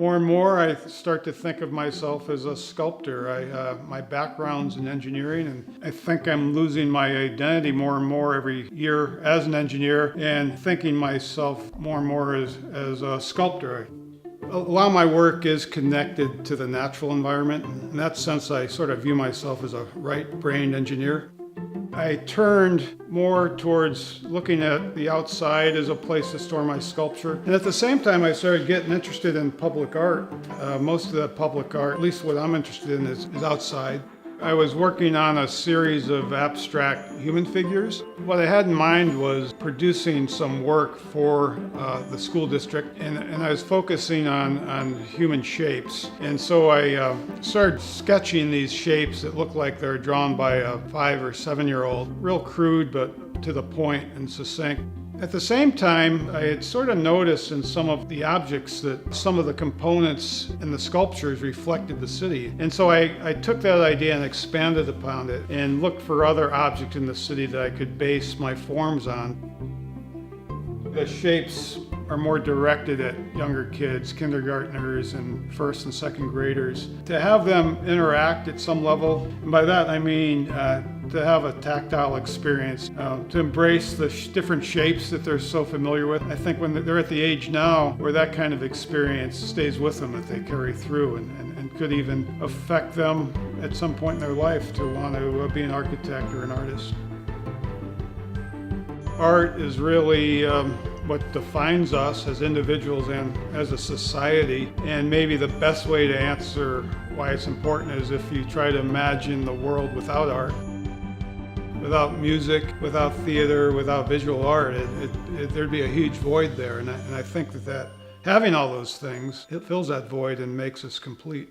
More and more, I start to think of myself as a sculptor. My background's in engineering, and I think I'm losing my identity more and more every year as an engineer, and thinking myself more and more as a sculptor. A lot of my work is connected to the natural environment. In that sense, I sort of view myself as a right-brained engineer. I turned more towards looking at the outside as a place to store my sculpture. And at the same time, I started getting interested in public art. Most of the public art, at least what I'm interested in, is outside. I was working on a series of abstract human figures. What I had in mind was producing some work for the school district, and I was focusing on human shapes. And so I started sketching these shapes that looked like they're drawn by a 5 or 7-year-old. Real crude, but to the point and succinct. At the same time, I had sort of noticed in some of the objects that some of the components in the sculptures reflected the city. And so I took that idea and expanded upon it and looked for other objects in the city that I could base my forms on. The shapes are more directed at younger kids, kindergartners and first and second graders. To have them interact at some level, and by that I mean to have a tactile experience, to embrace the different shapes that they're so familiar with. I think when they're at the age now where that kind of experience stays with them, that they carry through and could even affect them at some point in their life to want to be an architect or an artist. Art is really what defines us as individuals and as a society, and maybe the best way to answer why it's important is if you try to imagine the world without art. Without music, without theater, without visual art, there'd be a huge void there, and I think that having all those things, it fills that void and makes us complete.